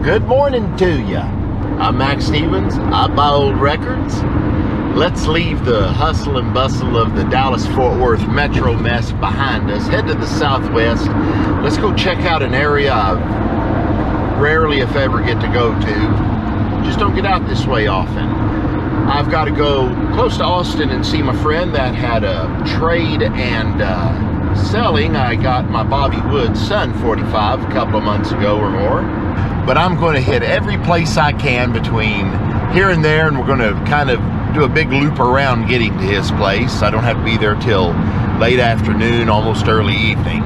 Good morning to ya. I'm Max Stevens, Outlaw Red Records. Let's leave the hustle and bustle of the Dallas-Fort Worth metro mess behind us. Head to the southwest. Let's go check out an area I rarely, if ever, get to go to. Just don't get out this way often. I've got to go close to Austin and see my friend that had a trade and selling. I got my Bobby Wood Sun 45 a couple of months ago or more. But I'm going to hit every place I can between here and there, and we're going to kind of do a big loop around getting to his place. I don't have to be there till late afternoon, almost early evening.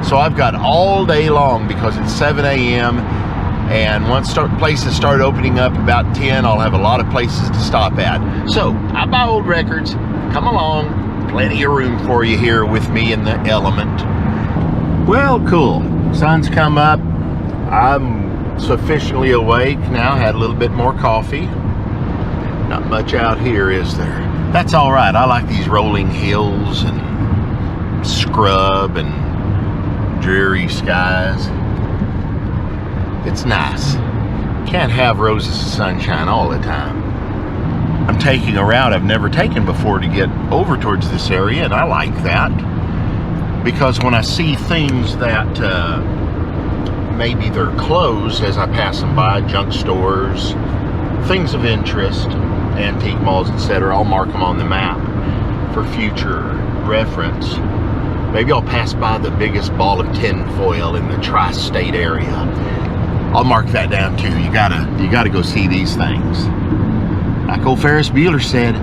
So I've got all day long because it's 7 a.m. and once places start opening up about 10, I'll have a lot of places to stop at. So I buy old records, come along, plenty of room for you here with me in the element. Well, cool. Sun's come up. I'm sufficiently awake now, had a little bit more coffee. Not much out here, is there? That's all right. I like these rolling hills and scrub and dreary skies. It's nice. Can't have roses of sunshine all the time. I'm taking a route I've never taken before to get over towards this area, and I like that because when I see things that maybe they're closed as I pass them by, junk stores, things of interest, antique malls, etc., I'll mark them on the map for future reference. Maybe I'll pass by the biggest ball of tin foil in the tri-state area. I'll mark that down too. You gotta go see these things. Like old Ferris Bueller said,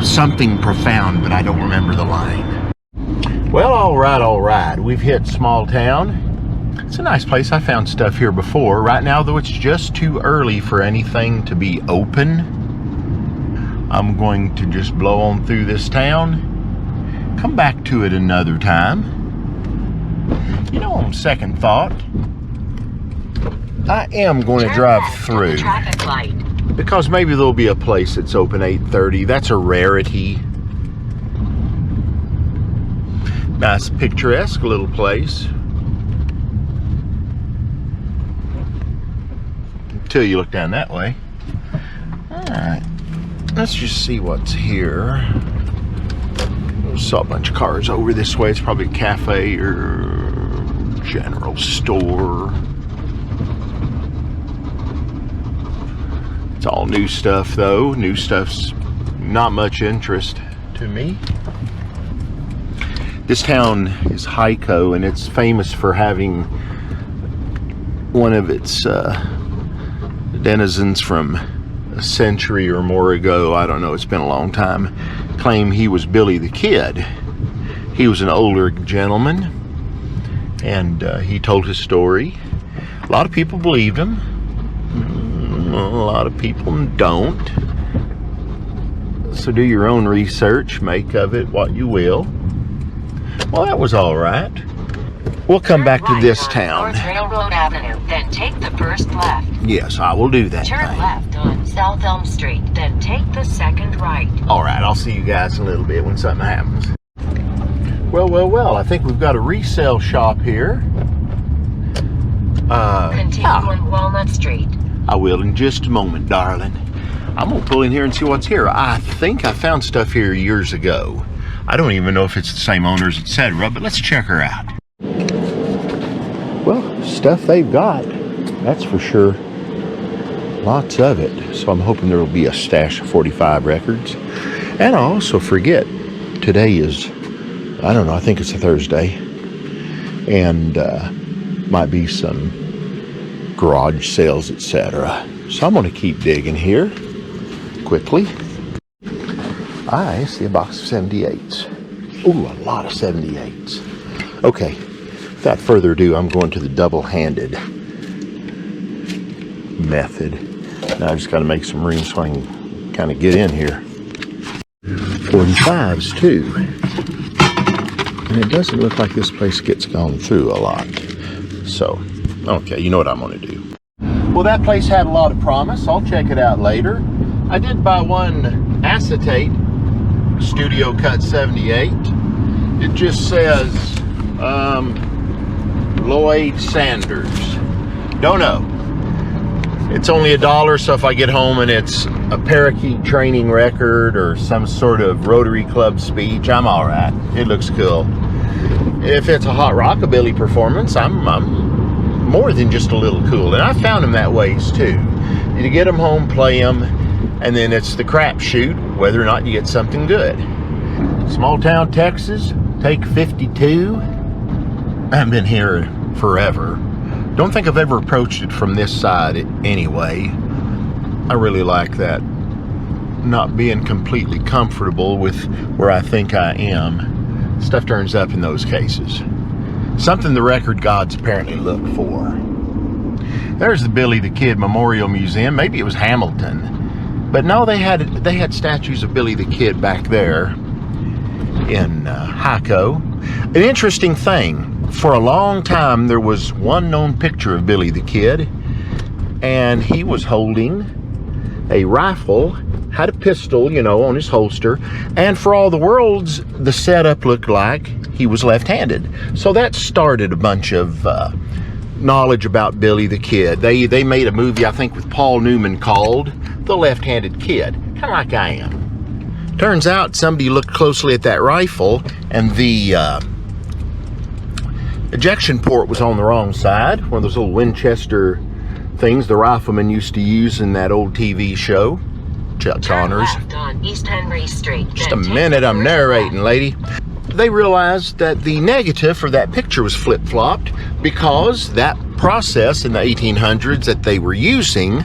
something profound, but I don't remember the line. Well, all right. We've hit small town. It's a nice place. I found stuff here before. Right now, though, it's just too early for anything to be open. I'm going to just blow on through this town. Come back to it another time. You know, on second thought, I am going to drive through. Traffic light. Because maybe there'll be a place that's open 8:30. That's a rarity. Nice picturesque little place. Until you look down that way. Alright. Let's just see what's here. I saw a bunch of cars over this way. It's probably a cafe or general store. It's all new stuff though. New stuff's not much interest to me. This town is Hyco, and it's famous for having one of its denizens from a century or more ago, I don't know, it's been a long time, claim he was Billy the Kid. He was an older gentleman, and he told his story. A lot of people believed him. A lot of people don't. So do your own research, make of it what you will. Well, that was all right. We'll come back to this town. North Railroad Avenue, then take the first left. Yes, I will do that. Turn left on South Elm Street, then take the second right. All right, I'll see you guys in a little bit when something happens. Well, I think we've got a resale shop here. Continue on Walnut Street. I will in just a moment, darling. I'm gonna pull in here and see what's here. I think I found stuff here years ago. I don't even know if it's the same owners, etc., but let's check her out. Well, stuff they've got, that's for sure. Lots of it. So I'm hoping there will be a stash of 45 records. And I also forget, today is, I don't know, I think it's a Thursday. And might be some garage sales, etc. So I'm going to keep digging here quickly. I see a box of 78s. Ooh, a lot of 78s. Okay, without further ado, I'm going to the double-handed method. Now I just got to make some room so I can kind of get in here. 45s too. And it doesn't look like this place gets gone through a lot. So, okay, you know what I'm going to do. Well, that place had a lot of promise. I'll check it out later. I did buy one Acetate Studio Cut 78. It just says Lloyd Sanders. Don't know. It's only $1, so if I get home and it's a parakeet training record or some sort of Rotary Club speech, I'm all right. It looks cool. If it's a hot rockabilly performance, I'm more than just a little cool. And I found them that ways too. You get them home, play them, and then it's the crapshoot whether or not you get something good. Small town Texas, take 52. I've been here forever. Don't think I've ever approached it from this side anyway. I really like that. Not being completely comfortable with where I think I am. Stuff turns up in those cases. Something the record gods apparently look for. There's the Billy the Kid Memorial Museum. Maybe it was Hamilton. But no, they had statues of Billy the Kid back there in Hyco. An interesting thing. For a long time, there was one known picture of Billy the Kid, and he was holding a rifle, had a pistol, you know, on his holster, and for all the worlds, the setup looked like he was left-handed. So that started a bunch of knowledge about Billy the Kid. They made a movie, I think, with Paul Newman called The Left-Handed Kid, kind of like I am. Turns out somebody looked closely at that rifle, and the ejection port was on the wrong side. One of those little Winchester things the riflemen used to use in that old TV show, Chuck Connors. Left on East Henry Street. Just a minute, I'm narrating, lady. They realized that the negative for that picture was flip-flopped because that process in the 1800s that they were using,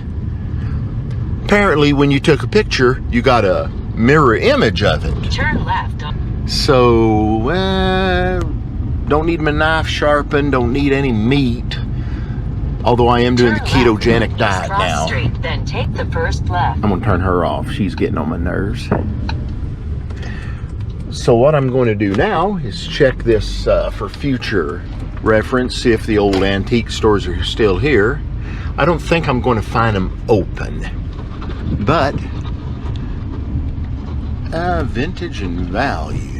apparently when you took a picture, you got a mirror image of it. Turn left on. So, don't need my knife sharpened, don't need any meat. Although I am doing the ketogenic diet now. Street, then take the first left. I'm gonna turn her off. She's getting on my nerves. So what I'm going to do now is check this for future reference, see if the old antique stores are still here. I don't think I'm going to find them open, but vintage and value.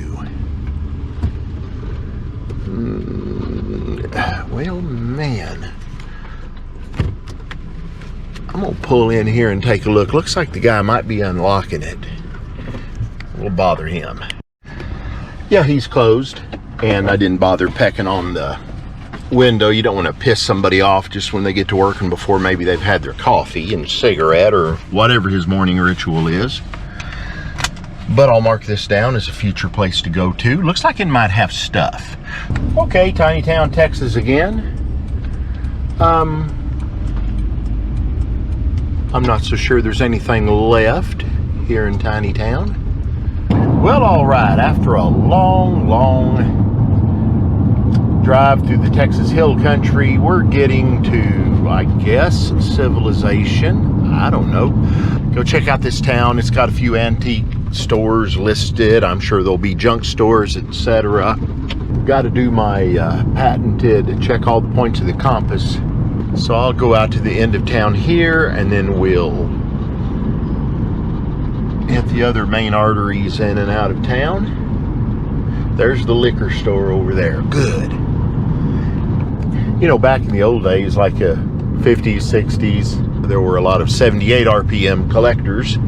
Well, man, I'm gonna pull in here and take a look. Looks like the guy might be unlocking it. We'll bother him. Yeah, he's closed, and I didn't bother pecking on the window. You don't want to piss somebody off just when they get to work and before maybe they've had their coffee and cigarette or whatever his morning ritual is. But I'll mark this down as a future place to go to. Looks like it might have stuff. Okay, Tiny Town, Texas again. I'm not so sure there's anything left here in Tiny Town. Well, all right, after a long drive through the Texas Hill Country, we're getting to, I guess, civilization. I don't know. Go check out this town. It's got a few antique stores listed. I'm sure there'll be junk stores, etc. Got to do my patented check all the points of the compass. So I'll go out to the end of town here, and then we'll hit the other main arteries in and out of town. There's the liquor store over there. Good. You know, back in the old days, like 50s, 60s, there were a lot of 78 RPM collectors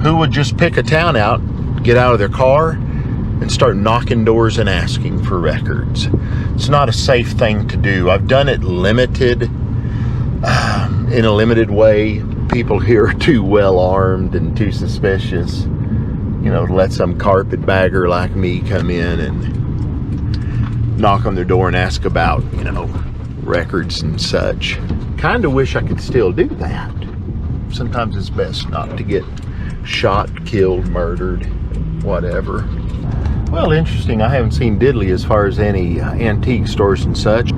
who would just pick a town out, get out of their car, and start knocking doors and asking for records. It's not a safe thing to do. I've done it limited, in a limited way. People here are too well armed and too suspicious, you know, to let some carpetbagger like me come in and knock on their door and ask about, you know, records and such. Kind of wish I could still do that. Sometimes it's best not to get shot, killed, murdered, whatever. Well, interesting. I haven't seen diddly as far as any antique stores and such.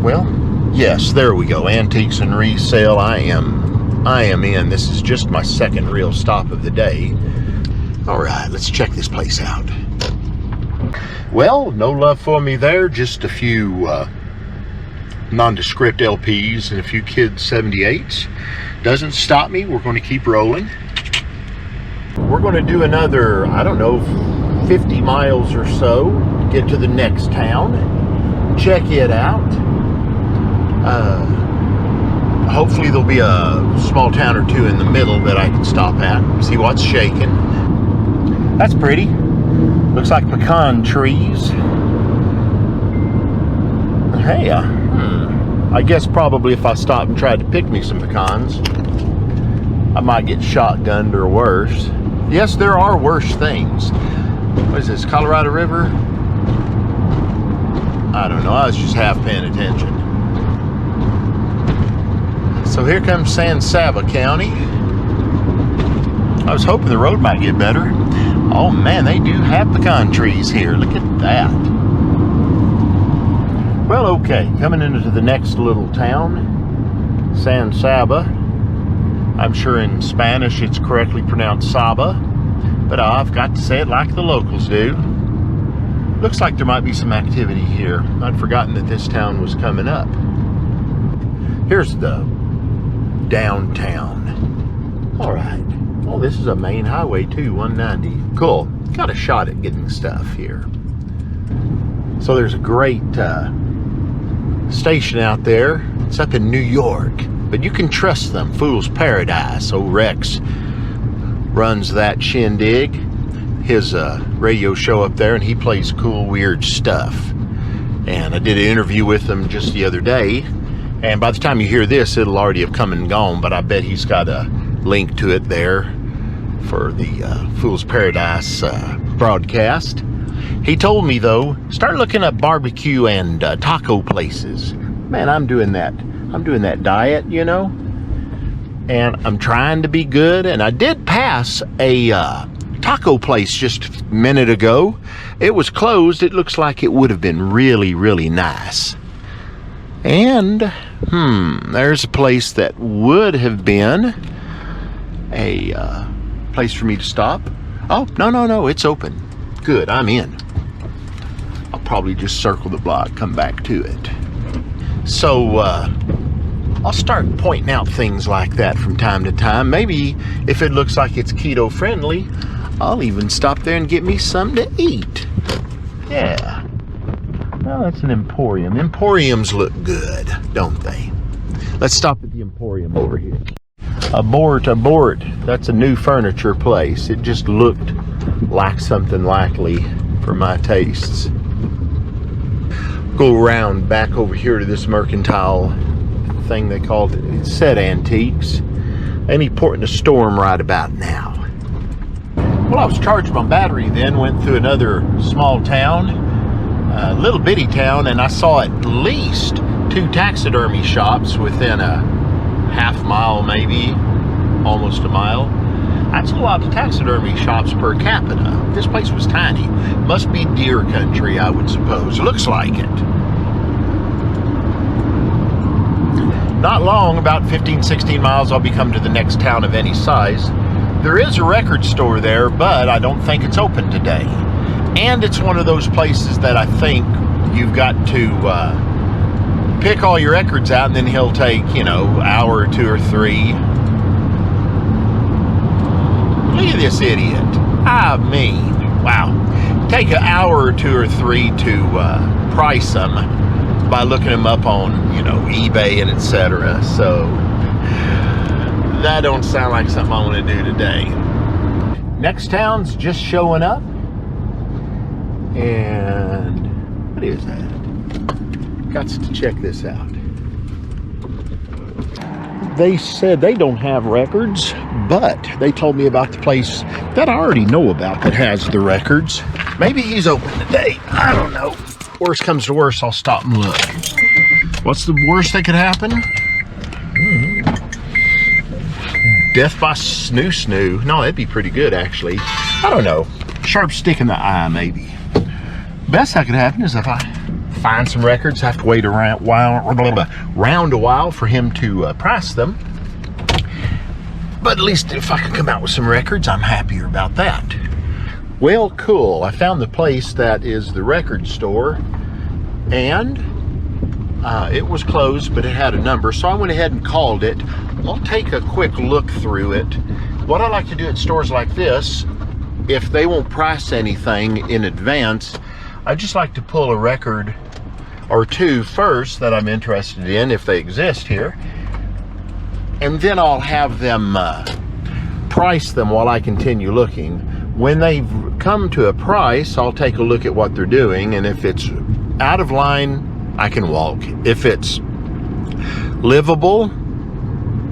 Well, yes, there we go. Antiques and resale. I am in. This is just my second real stop of the day. All right, let's check this place out. Well, no love for me there. Just a few nondescript LPs and a few kids 78s. Doesn't stop me. We're going to keep rolling. We're going to do another, I don't know, 50 miles or so to get to the next town. Check it out. Hopefully there'll be a small town or two in the middle that I can stop at, see what's shaking. That's pretty. Looks like pecan trees. Hey, I guess probably if I stopped and tried to pick me some pecans, I might get shotgunned or worse. Yes, there are worse things. What is this, Colorado River? I don't know, I was just half paying attention. So here comes San Saba County. I was hoping the road might get better. Oh man, they do have pecan trees here. Look at that. Well, okay, coming into the next little town, San Saba. I'm sure in Spanish it's correctly pronounced Saba, but I've got to say it like the locals do. Looks like there might be some activity here. I'd forgotten that this town was coming up. Here's the downtown. All right. Oh, this is a main highway too, 190. Cool. Got a shot at getting stuff here. So there's a great station out there. It's up in New York, but you can trust them. Fool's Paradise. Old Rex runs that shindig. His radio show up there, and he plays cool, weird stuff. And I did an interview with him just the other day, and by the time you hear this, it'll already have come and gone, but I bet he's got a link to it there for the Fool's Paradise broadcast. He told me, though, start looking up barbecue and taco places. Man, I'm doing that. I'm doing that diet, you know, and I'm trying to be good, and I did pass a taco place just a minute ago. It was closed. It looks like it would have been really, really nice. And there's a place that would have been a place for me to stop. Oh, no, it's open. Good, I'm in. I'll probably just circle the block, come back to it. So I'll start pointing out things like that from time to time. Maybe if it looks like it's keto friendly, I'll even stop there and get me something to eat. Yeah. Well, that's an emporium. Emporiums look good, don't they? Let's stop at the emporium over here. Abort. That's a new furniture place. It just looked like something likely for my tastes. Go around back over here to this mercantile thing they called it. It said antiques. Any port in a storm right about now. Well, I was charged my battery then, went through another small town, a little bitty town, and I saw at least 2 taxidermy shops within a half mile, maybe almost a mile. That's a lot of taxidermy shops per capita. This place was tiny. Must be deer country, I would suppose. Looks like it. Not long, about 15, 16 miles, I'll be coming to the next town of any size. There is a record store there, but I don't think it's open today. And it's one of those places that I think you've got to pick all your records out, and then he'll take, you know, an hour or 2 or 3. Look at this idiot. I mean, wow. Take an hour or 2 or 3 to price them by looking them up on, you know, eBay and etc. So that don't sound like something I want to do today. Next town's just showing up. And what is that? Got to check this out. They said they don't have records, but they told me about the place that I already know about that has the records. Maybe he's open today. I don't know. Worst comes to worst, I'll stop and look. What's the worst that could happen? Death by snoo. No, that'd be pretty good, actually. I don't know. Sharp stick in the eye, maybe. Best that could happen is if I find some records, have to wait around a while for him to price them. But at least if I can come out with some records, I'm happier about that. Well, cool. I found the place that is the record store, and it was closed, but it had a number, so I went ahead and called it. I'll take a quick look through it. What I like to do at stores like this, if they won't price anything in advance, I just like to pull a record or 2 first that I'm interested in, if they exist here, and then I'll have them price them while I continue looking. When they've come to a price, I'll take a look at what they're doing, and if it's out of line, I can walk. If it's livable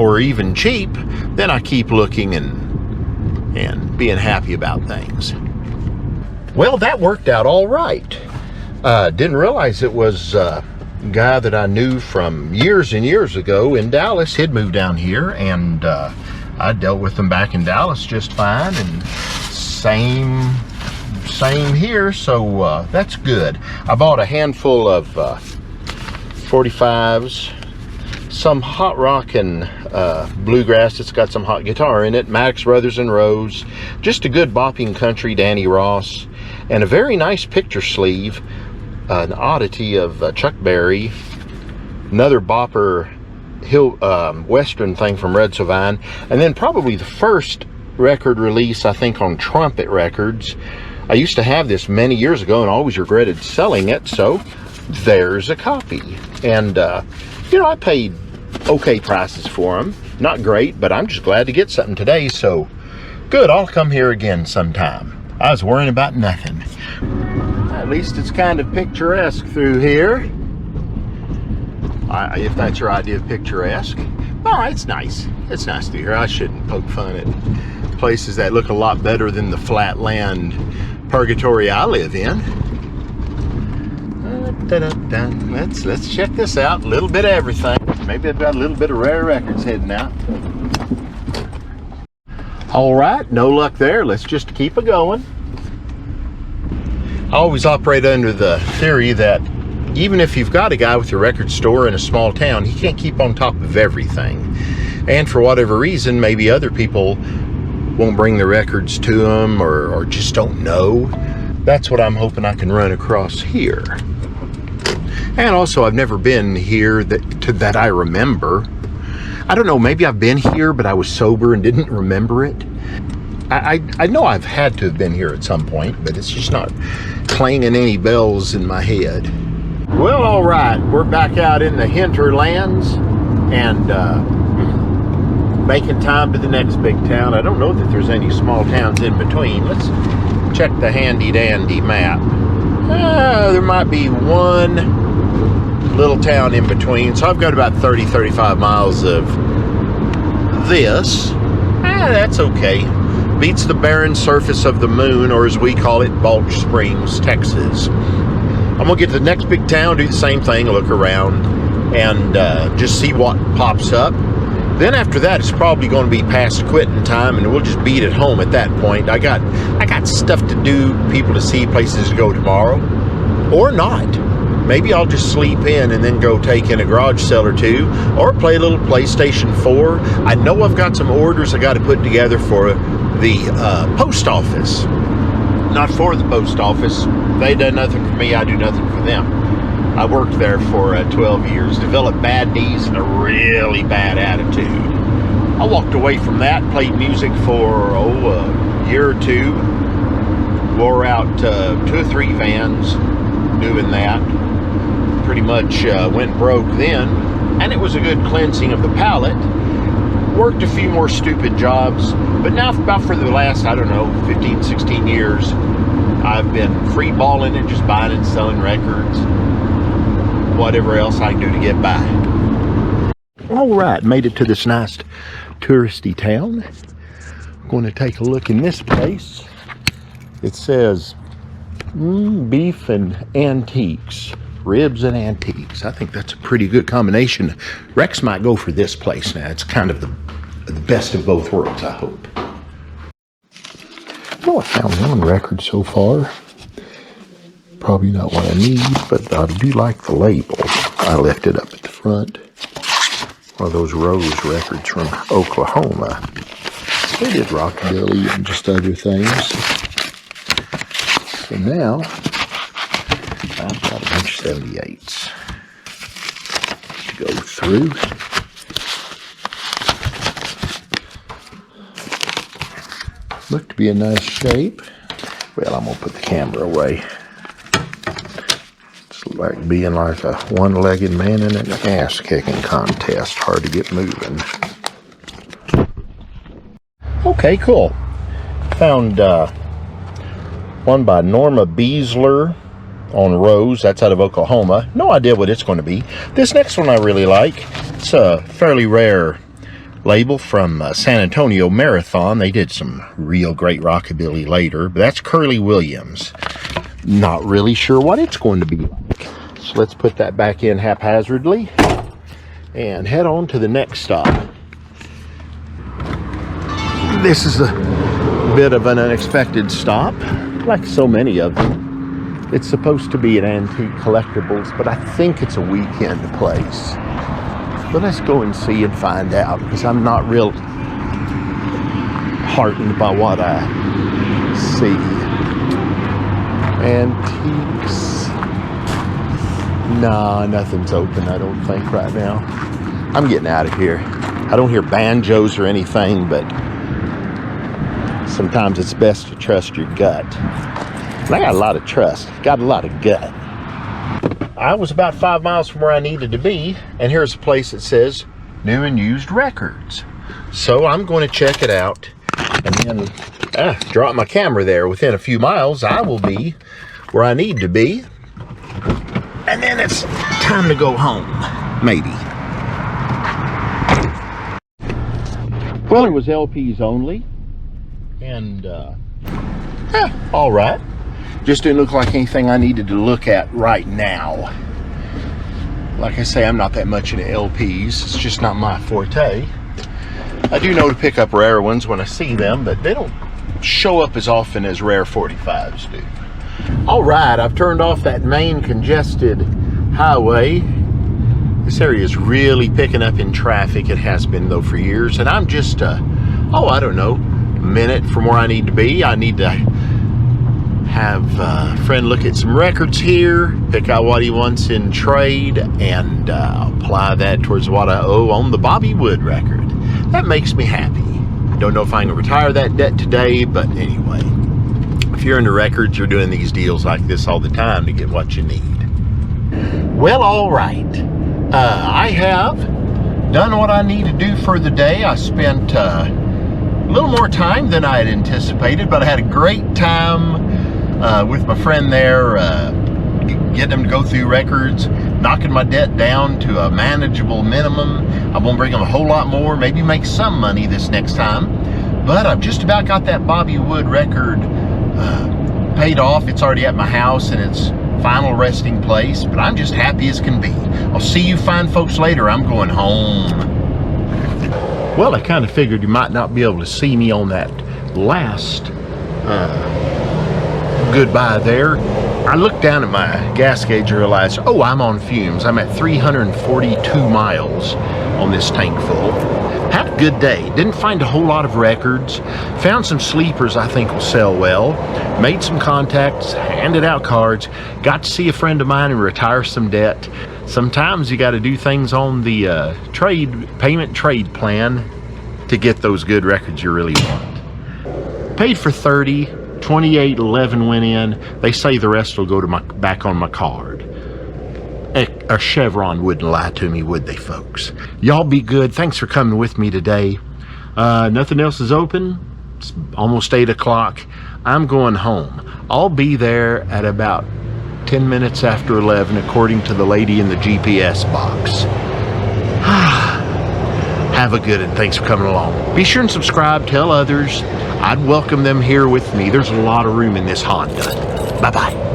or even cheap, then I keep looking and being happy about things. Well, that worked out all right. Didn't realize it was a guy that I knew from years and years ago in Dallas. He'd moved down here, and I dealt with him back in Dallas just fine, and same here, so that's good. I bought a handful of 45s, some hot rock and bluegrass that's got some hot guitar in it, Maddox Brothers and Rose, just a good bopping country, Danny Ross, and a very nice picture sleeve, an oddity of Chuck Berry, another bopper Western thing from Red Sovine, and then probably the first record release, I think, on Trumpet Records. I used to have this many years ago and always regretted selling it, so there's a copy. And you know, I paid okay prices for them. Not great, but I'm just glad to get something today, so good. I'll come here again sometime. I was worrying about nothing. At least it's kind of picturesque through here. If that's your idea of picturesque. Oh, it's nice. It's nice to hear. I shouldn't poke fun at places that look a lot better than the flatland purgatory I live in. Let's check this out. A little bit of everything. Maybe I've got a little bit of rare records heading out. All right, no luck there. Let's just keep it going. I always operate under the theory that even if you've got a guy with a record store in a small town, he can't keep on top of everything. And for whatever reason, maybe other people won't bring the records to him or just don't know. That's what I'm hoping I can run across here. And also, I've never been here that I remember. I don't know, maybe I've been here, but I was sober and didn't remember it. I know I've had to have been here at some point, but it's just not clanging any bells in my head. Well, all right, we're back out in the hinterlands and making time to the next big town. I don't know that there's any small towns in between. Let's check the handy-dandy map. There might be one little town in between, so I've got about 30-35 miles of this. That's okay. Beats the barren surface of the moon, or as we call it, Balch Springs, Texas. I'm gonna get to the next big town, do the same thing, look around, and just see what pops up. Then after that, it's probably going to be past quitting time, and we'll just beat it home at that point. I got stuff to do, people to see, places to go tomorrow, or not. Maybe I'll just sleep in and then go take in a garage sale or two, or play a little PlayStation 4. I know I've got some orders I got to put together for the post office. Not for the post office. They do nothing for me, I do nothing for them. I worked there for 12 years, developed bad knees and a really bad attitude. I walked away from that, played music for a year or two, wore out 2 or 3 vans doing that. Pretty much went broke then, and it was a good cleansing of the palate. Worked a few more stupid jobs, but now about for the last, I don't know, 15, 16 years, I've been free balling and just buying and selling records, whatever else I can do to get by. All right, made it to this nice touristy town. I'm going to take a look in this place. It says beef and antiques, ribs and antiques. I think that's a pretty good combination. Rex might go for this place now. It's kind of the best of both worlds, I hope. Well, I found one record so far. Probably not what I need, but I do like the label. I left it up at the front. One of those Rose records from Oklahoma. They did rockabilly and just other things. So now, I've got a bunch of 78s to go through. Look to be in nice shape. Well, I'm going to put the camera away. It's like being like a one-legged man in an ass-kicking contest. Hard to get moving. Okay, cool. Found one by Norma Beasler on Rose. That's out of Oklahoma. No idea what it's going to be. This next one I really like. It's a fairly rare label from San Antonio Marathon. They did some real great rockabilly later, but that's Curly Williams. Not really sure what it's going to be like. So let's put that back in haphazardly and head on to the next stop. This is a bit of an unexpected stop, like so many of them. It's supposed to be an antique collectibles, but I think it's a weekend place. But let's go and see and find out, because I'm not real heartened by what I see. Antiques. Nah, nothing's open, I don't think, right now. I'm getting out of here. I don't hear banjos or anything, but sometimes it's best to trust your gut. And I got a lot of trust, got a lot of gut. I was about 5 miles from where I needed to be, and here's a place that says new and used records. So I'm going to check it out, and then drop my camera there. Within a few miles, I will be where I need to be. And then it's time to go home, maybe. Well, it was LPs only. And, all right. Just didn't look like anything I needed to look at right now. Like I say, I'm not that much into LPs. It's just not my forte. I do know to pick up rare ones when I see them, but they don't show up as often as rare 45s do. All right, I've turned off that main congested highway. This area is really picking up in traffic. It has been, though, for years. And I'm just, I don't know, minute from where I need to be. I need to have a friend look at some records here, pick out what he wants in trade, and apply that towards what I owe on the Bobby Wood record. That makes me happy. Don't know if I can retire that debt today, but anyway, if you're into records, you're doing these deals like this all the time to get what you need. Well, all right. I have done what I need to do for the day. I spent a little more time than I had anticipated, but I had a great time with my friend there, getting him to go through records, knocking my debt down to a manageable minimum. I won't bring him a whole lot more, maybe make some money this next time. But I've just about got that Bobby Wood record paid off. It's already at my house in its final resting place, but I'm just happy as can be. I'll see you fine folks later. I'm going home. Well, I kind of figured you might not be able to see me on that last goodbye there. I looked down at my gas gauge and realized, oh, I'm on fumes. I'm at 342 miles on this tank full. Had a good day. Didn't find a whole lot of records. Found some sleepers I think will sell well. Made some contacts, handed out cards. Got to see a friend of mine and retire some debt. Sometimes you got to do things on the payment trade plan to get those good records you really want. Paid for 30, 28.11 went in. They say the rest will go to back on my card. A Chevron wouldn't lie to me, would they, folks? Y'all be good. Thanks for coming with me today. Nothing else is open. It's almost 8 o'clock. I'm going home. I'll be there at about 10 minutes after 11, according to the lady in the GPS box. Have a good one. Thanks for coming along. Be sure and subscribe. Tell others. I'd welcome them here with me. There's a lot of room in this Honda. Bye-bye.